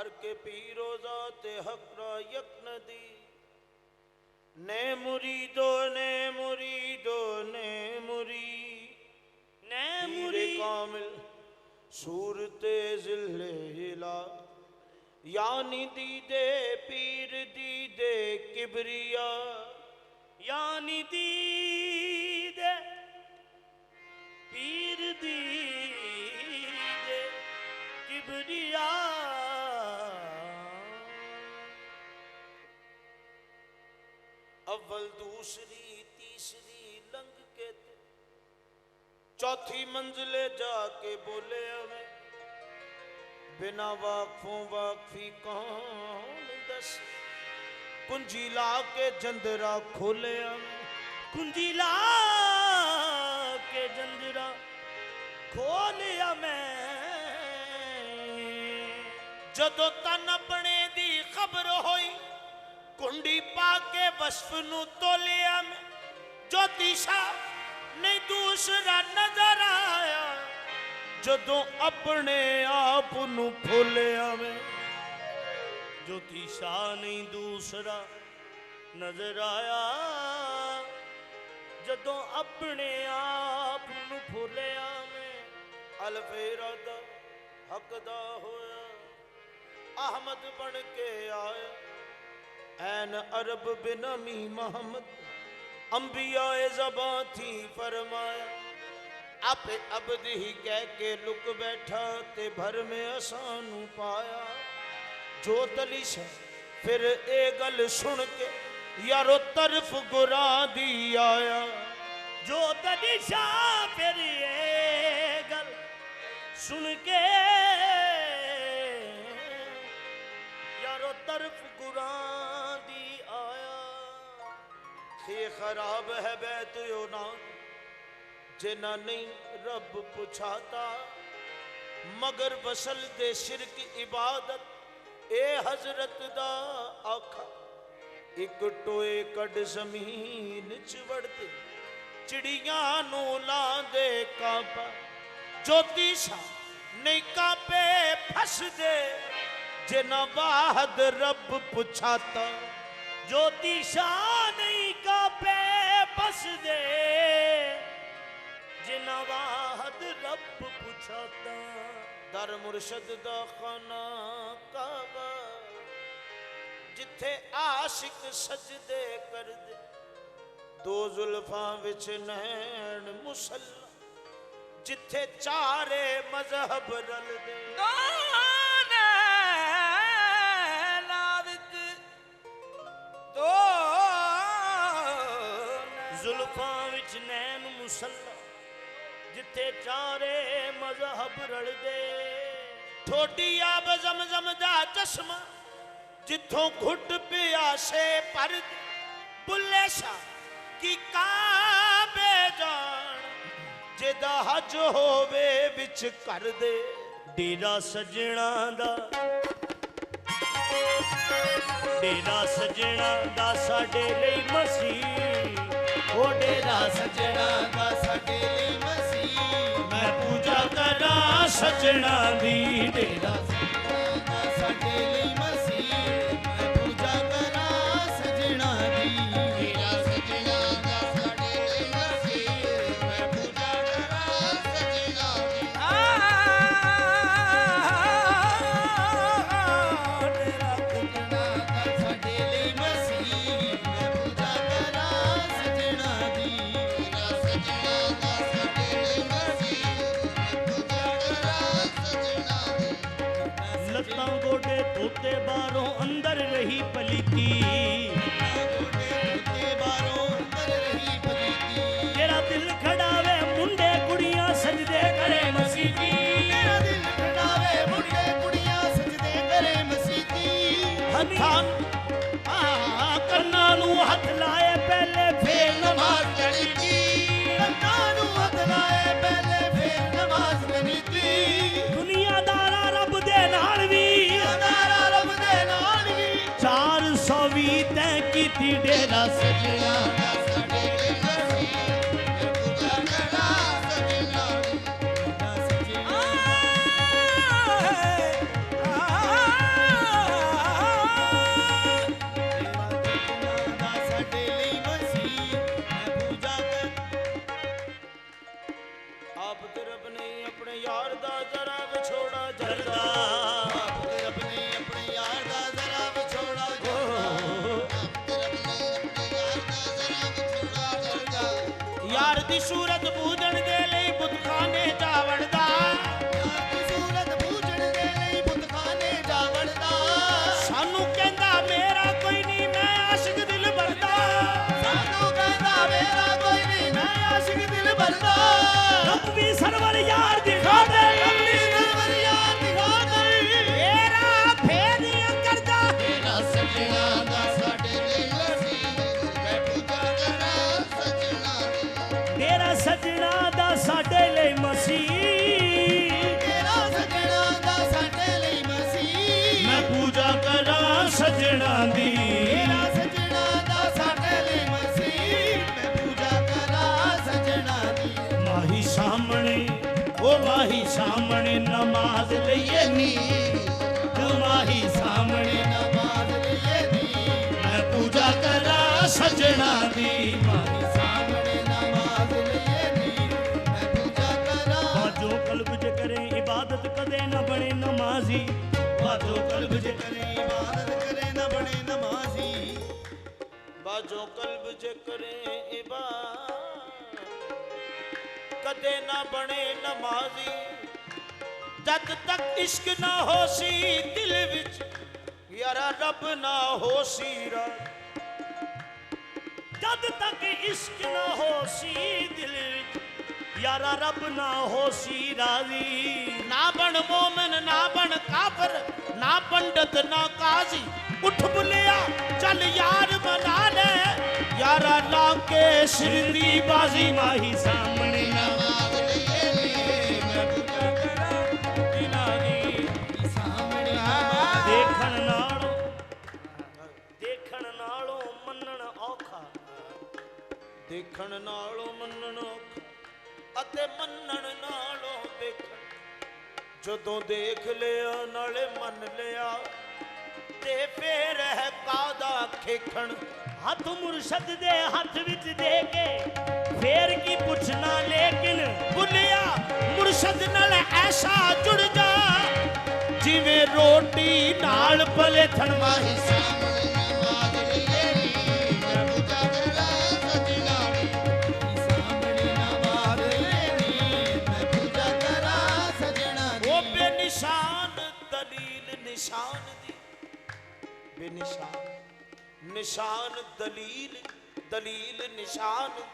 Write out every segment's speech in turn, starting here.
हर के पीरो जाते हकरा यक नदी ने मुरीदो ने मुरीदो ने मुरी कामिल सूरते जिले हिला यानी दीदे पीर दीदे किबरिया यानी दीदे पीर दीदे किबरिया अव्वल दूसरी तीसरी लंग के थे चौथी मंजिले जाके बोले हमें बिना वाकफों वाकफी कौन दस कुंजी ला के जंदरा खोले हमें कुंजी ला के जंदरा खोलिया मैं जदों तन अपने दी खबर होई कुंडी पाके वस्फ नू तोलिया में ज्योतिषा नहीं दूसरा नजर आया जदों अपने आप नू फुलिया में ज्योतिषा नहीं दूसरा नजर आया जदों अपने आप नू फुलिया में अलफेरा दा हकदा होया अहमद बन के आया ऐन अरब बिनमी मोहम्मद अंबियाए ज़बां थी फरमाया आपे अब्द ही कह के लुक बैठा ते भर में असानू पाया जो तलिश फिर ए गल सुन के यारो तरफ गुरा दी आया जो तलिशा फिर ए गल सुन के यारो तरफ गुरा दी आया खे खराब है बैत योना जिना नहीं रब पुछाता मगर वसल दे शिरक इबादत ए हजरत दा आखा एक टोए कड जमीन च वड़ते चिड़ियां नू लांदे काबा ज्योतिषा नहीं काबे फस दे जिना बाहद रब पुछाता ज्योतिषा नहीं काबे फस दे जिना बाहद रब पुछाता दर मुर्शद दा खाना काबा जिथे आशिक सजदे कर दे दो जुल्फां विच नैन मुसल्ला जिथे चारे मजहब रल दे जुल्फां विच नैन मुसल्ला जिथे चारे मजहब रल दे ठोडी आब जमजम दा चश्मा जिथों घुट प्यासे पर बुल्ले शाह की काबे जान जेदा हज होवे विच कर दे डेरा सजना दा साडे लई मसीह ओ डेरा सजना दा साडे लई मसीह मैं पूजा करा सजना दी डेरा सजना दा साडे लई मसीह मैं पूजा करा सजना दी डेरा सजना दा साडे लई मसीह मैं पूजा करा सजना दी डेरा सजना दा साडे लई मसीह मैं पूजा करा सजना दी डेरा सजना दा साडे लई मसीह मैं पूजा करा सजना दी लत्तां गोडे धोते बारों अंदर रही पलीती तेरा दिल खड़ावे मुंडे कुड़ियां सजदे करे मसीती तेरा दिल खड़ावे मुंडे कुड़ियां सजदे करे मसीती हत्थां कन्नां नूं हथ लाए पहले फेर नमाज पढ़ी की कन्नां नूं हथ लाए पहले फेर नमाज पढ़ी की दुनियादारा रब दे नाल वी दुनियादारा रब दे नाल वी 420 तैं कीती डेरा सजना दा साडे लई मसीह मैं पूजा करा सजना दी डेरा सजना फिर अपने अपने यार दा जरा विछोड़ा जरदा फिर अपने अपने यार दा जरा विछोड़ा यार दी सूरत पूजन दे लई बुतखाने जा वड़दा सूरत पूजन दे लई बुतखाने जा वड़दा सानू कहंदा मेरा कोई नहीं मैं आशिक दिल भरदा सानू कहंदा मेरा कोई नहीं मैं आशिक दिल भरदा रब्बी सरवर यार दिखा दे रब्बी सरवर यार दिखा दे मेरा फेरियां करदा तेरा सजना दा साडे ਲਈ ਵਸੀ ਮੈਂ ਪੂਜਾ ਕਰਾਂ ਸਜਣਾ तेरा सजना दा साडे ਲਈ मसीह ਤੇਰਾ ਸਜਣਾ ਦਾ ਸਾਡੇ ਲਈ ਮਸੀਹ मैं पूजा करा सजना दी ਤੇਰਾ ਸਜਣਾ ਦਾ ਸਾਡੇ ਲਈ ਮਸੀਹ ਮੈਂ ਪੂਜਾ ਕਰਾਂ ਸਜਣਾ ਦੀ माही सामने ओ माही सामने नमाज लइए नी तू माही सामने ਨਮਾਜ਼ ਲਈਏ ਨੀ मैं पूजा करा सजना दी माही ਸਾਹਮਣੇ ਨਮਾਜ਼ ਲਈਏ ਨੀ ਮੈਂ ਪੂਜਾ ਕਰਾਂ बाजो कल्ब जे करे इबादत कदे न बने नमाजी बाजो कल्ब जे करे ਇਬਾਦਤ ਕਰੇ ਨਾ ਬਣੇ ਨਮਾਜ਼ੀ बाजो कल्ब जे करे इबादत कदे ना बने नमाजी जद तक इश्क ना होसी दिल विच यारा रब ना होसी रा जद तक इश्क न हो सी दिल विच यारा रब ना हो सी राजी ना बन मोमिन ना बन काफर ना पंडित ना काजी उठ बुलिया चल यार बना ले यारा ला के सिर दी बाजी माही सामने ਨਮਾਜ਼ ਲਈਏ ਨੀ ਮੈਂ ਪੂਜਾ ਕਰਾਂ दिला दी ਸਾਹਮਣੇ देखण नालों मनन औखा देखण नालों मनन औखा अते मनन नालों देखण जदों देख लिया नाले मन लिया ते फिर है कादा खेखण हथ मुर्शद दे हथ विच दे के फेर की पुछना लेकिन बुलिया मुर्शद नाल ऐसा जुड़ जा जिवें रोटी नाल पले थण ਮਾਹੀ ਸਾਹਮਣੇ ਨਮਾਜ਼ ਲਈਏ ਨੀ ਮੈਂ ਪੂਜਾ ਕਰਾਂ ਸਜਣਾ ਦੀ ਸਾਹਮਣੇ ਨਮਾਜ਼ ਲਈਏ ਨੀ ਮੈਂ ਪੂਜਾ ਕਰਾਂ ਸਜਣਾ ਦੀ वो बेनिशान दलील निशान दी बेनिशान निशान दलील दलील निशान दी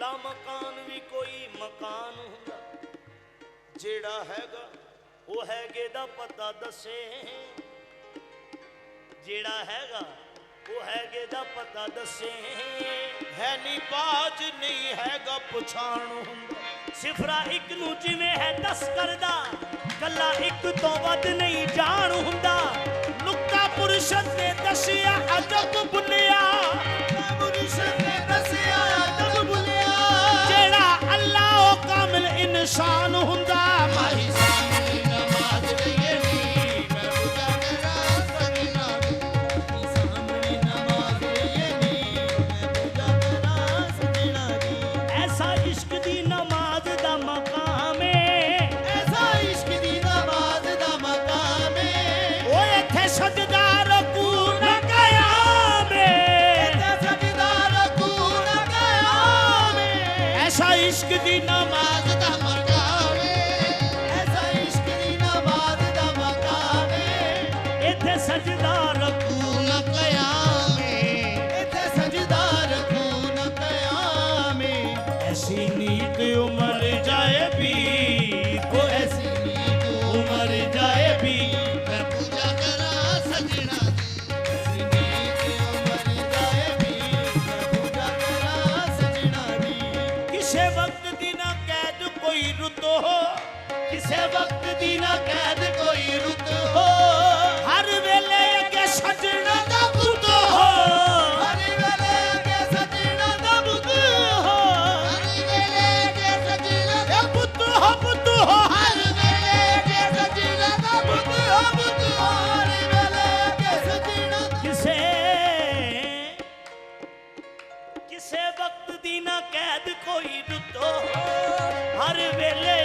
ला मकान भी कोई मकान हुंदा जेड़ा हैगा ਉਹ ਹੈਗੇ ਦਾ ਪਤਾ ਦੱਸੇ ਜਿਹੜਾ ਹੈਗਾ ਉਹ ਹੈਗੇ ਦਾ ਪਤਾ ਦੱਸੇ है नी बाज नहीं हैगा पुछाण हुंदा ਸਿਫਰਾ ਇੱਕ ਨੂੰ ਜਿਵੇਂ ਹੈ 10 ਕਰਦਾ ਕੱਲਾ ਇੱਕ ਤੋਂ ਵੱਧ ਨਹੀਂ ਜਾਣ ਹੁੰਦਾ नुक्ता पुरुषन ने दसिया अजब बुलिया ਮੁਰਸ਼ਦ ਨੇ ਦੱਸਿਆ ਤਬ ਬੁਲਿਆ जेड़ा अल्लाह ओ कामिल इंसान हुंदा ਮਾਹੀ ਸਾਹਮਣੇ ਨਮਾਜ਼ ਲਈਏ ਨੀ ਮੈਂ ਪੂਜਾ ਕਰਾਂ ਸਜਣਾ ਦੀ ਸਾਹਮਣੇ ਨਮਾਜ਼ ਲਈਏ ਨੀ ਮੈਂ ਪੂਜਾ ਕਰਾਂ ਸਜਣਾ ਦੀ ਐਸਾ ਇਸ਼ਕ ਦੀ ਨਮਾਜ਼ ਦਾ ਮਕਾਮ ਏ ਐਸਾ ਇਸ਼ਕ ਦੀ ਨਮਾਜ਼ ਦਾ ਮਕਾਮ ਏ ओ इत्थे सजदा रकू न कयाम ਤੇ ਸਜਦਾ ਰਕੂ ਨਾ ਕਾਇਮ ਏ ऐसा इश्क दी नमाज ਨਮਾਜ਼ ਦਾ ਮਕਾਮ ਏ ਐਸਾ ਇਸ਼ਕ ਦੀ ਨਮਾਜ਼ ਦਾ ਮਕਾਮ ਏ ਇੱਥੇ ਸਜਦਾ ਰਕੂ ਨਾ ਕਿਆਮ ਏ ਇੱਥੇ ਸਜਦਾ ਰਕੂ ਨਾ ਕਿਆਮ ਏ ऐसी नीक उमर जाए भी ਉਹ ਐਸੀ ਨੀਕ ਉਮਰ ਜਾਏ ਵੀ ਮੈਂ ਪੂਜਾ ਕਰਾਂ ਸਜਣਾ ਦੀ ਐਸੀ ਨੀਕ ਉਮਰ ਜਾਏ ਵੀ ਮੈਂ ਪੂਜਾ ਕਰਾਂ ਸਜਣਾ ਦੀ किसे वक्त दी ना कैद कोई रुत हो ਕਿਸੇ ਵਕਤ ਦੀ ਨਾ ਕੈਦ ਕੋਈ ਰੁੱਤ ਹੋ हर वेले अगे सजना दा पुत हो ਹਰ ਵੇਲੇ ਅੱਗੇ ਸਜਣਾ ਦਾ ਬੁੱਤ ਹੋ ਹਰ ਵੇਲੇ ਅੱਗੇ ਸਜਣਾ ਦਾ पुत हो ਹਰ ਵੇਲੇ ਅੱਗੇ ਸਜਣਾ ਦਾ ਬੁੱਤ ਹੋ ਬੁੱਤ ਹੋ ਹਰ ਵੇਲੇ ਅੱਗੇ ਸਜਣਾ ਕਿਸੇ ਕਿਸੇ ਵਕਤ ਦੀ ਨਾ ਕੈਦ ਕੋਈ ਰੁੱਤੋ ਹਰ ਵੇਲੇ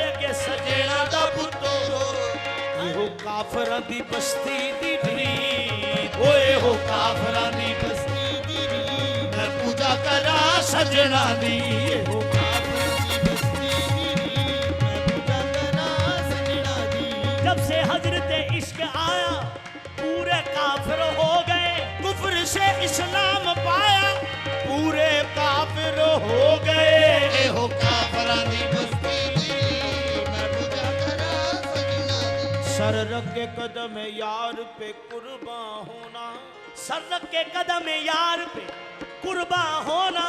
ਕਾਫਰਾਂ ਦੀ ਬਸਤੀ ਦੀ ਰੀਤ ਓਏ ਹੋ ਕਾਫਰਾਂ ਦੀ ਬਸਤੀ ਦੀ ਰੀਤ ਮੈਂ ਪੂਜਾ ਕਰਾਂ ਸਜਣਾ ਦੀ ਉਹ ਕਾਫਰ ਦੀ ਬਸਤੀ ਦੀ ਰੀਤ ਮੈਂ ਪੂਜਾ ਕਰਾਂ ਸਜਣਾ ਦੀ जब से हजरत इश्क आया पूरे काफिर हो गए ਕੁਫਰ ਸੇ ਇਸਲਾਮ ਪਾਇਆ ਪੂਰੇ ਕਾਫਿਰ ਹੋ ਗਏ ਇਹੋ ਕਾਫਰਾਂ ਦੀ ਬਸਤੀ ਦੀ ਰੀਤ ਮੈਂ ਪੂਜਾ ਕਰਾਂ ਸਜਣਾ ਦੀ सर रख के कदम यार पे कुर्बान होना सर रख के कदम यार पे कुर्बान होना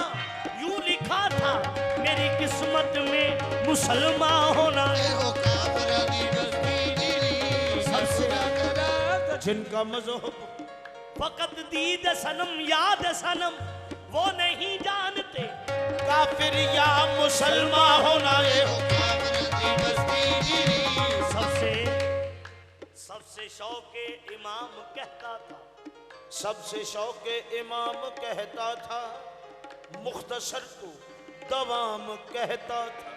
यूं लिखा था मेरी किस्मत में मुसलमान होना ਇਹੋ ਕਾਫਰਾਂ ਦੀ ਬਸਤੀ ਦੀ ਰੀਤ ਮੈਂ ਪੂਜਾ ਕਰਾਂ जिनका मजहब फकत दीद सनम याद सनम वो नहीं जानते काफिर या मुसलमान होना ਇਹੋ ਕਾਫਰਾਂ ਦੀ ਬਸਤੀ ਦੀ ਰੀਤ सबसे शौके इमाम कहता था सबसे शौक इमाम कहता था मुख्तसर को दवाम कहता था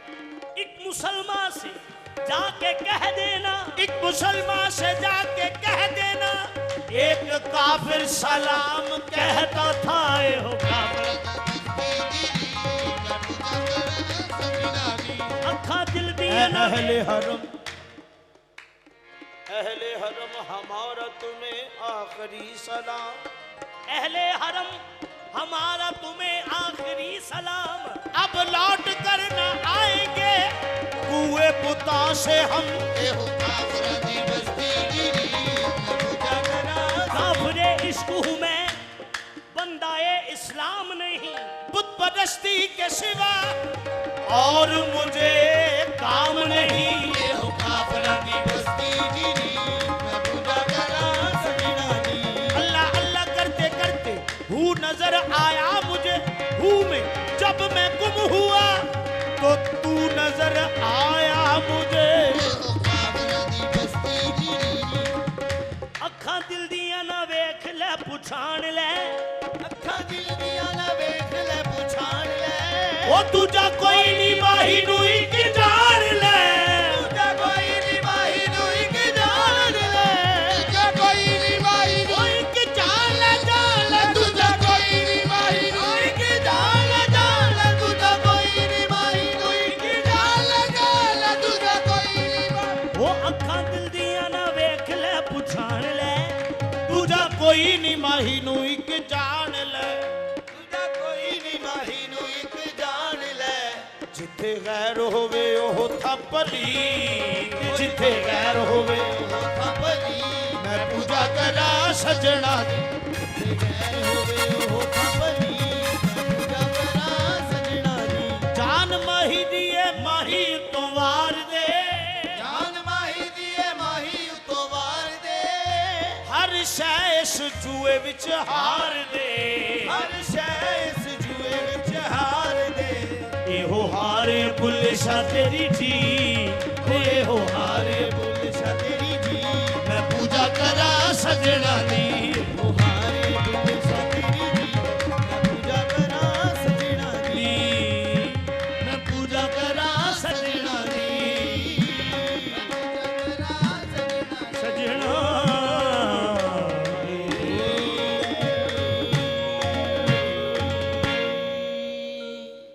एक मुसलमान से जाके कह देना एक मुसलमान से जाके कह देना एक काफिर सलाम कहता था ए हो काफिर अखा दिल दिया ना अहले हरम हमारा तुम्हें आखिरी सलाम अहले हरम हमारा तुम्हें आखिरी सलाम अब लौट कर न आएंगे कुएं पुता से हम ਇਹੋ ਕਾਫਰਾਂ ਦੀ ਬਸਤੀ ਦੀ ਰੀਤ ਮੈਂ ਪੂਜਾ ਕਰਾਂ काफिरे इश्क हूँ मैं बंदाए इस्लाम नहीं बुत परस्ती के सिवा और मुझे काम नहीं ਇਹੋ ਕਾਫਰਾਂ ਦੀ ਬਸਤੀ ਦੀ ਰੀਤ ਮੈਂ ਪੂਜਾ ਕਰਾਂ ਸਜਣਾ ਦੀ अल्लाह अल्लाह करते करते हूँ नजर आया मुझे हूँ में जब मैं गुम हुआ तो तू नजर आया मुझे ਇਹੋ ਕਾਫਰਾਂ ਦੀ ਬਸਤੀ ਦੀ ਰੀਤ अखा दिल दिया ना वेख ले पुछाण ले ਅੱਖਾਂ ਦਿਲ ਦੀਆਂ ਨਾ ਵੇਖ ਲੈ ਪਛਾਣ ਲੈ वो दूजा कोई नहीं माही नू एक जान ले ਦੂਜਾ ਕੋਈ ਨਹੀਂ ਮਾਹੀ ਨੂੰ ਇੱਕ ਜਾਣ ਲੈ ਦੂਜਾ ਕੋਈ ਨਹੀਂ ਮਾਹੀ ਨੂੰ ਇੱਕ ਜਾਣ ਲੈ ਦੂਜਾ ਕੋਈ ਨਹੀਂ ਮਾਹੀ ਨੂੰ ਇੱਕ ਜਾਣ ਲੈ ਦੂਜਾ ਕੋਈ ਨਹੀਂ ਮਾਹੀ ਨੂੰ ਇੱਕ ਜਾਣ ਲੈ ਦੂਜਾ ਕੋਈ ਨਹੀਂ ਮਾਹੀ वो अखा दिल दिया ना वेख ले पुछाण ले दूजा कोई नहीं माही नू एक जान ले ਦੂਜਾ ਕੋਈ ਨਹੀਂ ਮਾਹੀ ਨੂੰ ਇੱਕ ਜਾਣ ਲੈ जिथे गैर होवे ओह था भली जिथे गैर होवे ਉਹ ਥਾਪਲੀ मैं पूजा करा सजना दी ਤੇ ਗੈਰ ਹੋਵੇ ਉਹ ਥਾਪਲੀ ਮੈਂ ਪੂਜਾ ਕਰਾਂ ਸਜਣਾ ਦੀ जान माही दिए माही तो वार दे ਜਾਨ ਮਾਹੀ ਦੀਏ ਮਾਹੀ ਉਤੋਂ ਵਾਰ ਦੇ हर शै इस जुए विच हार दे ਹਰ ਸ਼ੈ ਇਸ ਜੂਏ ਵਿੱਚ ਹਾਰ ਦੇ एहो हारे बुल्लिशा तेरी जी एहो हारे ਬੁੱਲ ਸ਼ਾ ਤੇਰੀ ਜੀ मैं पूजा करा सजना दी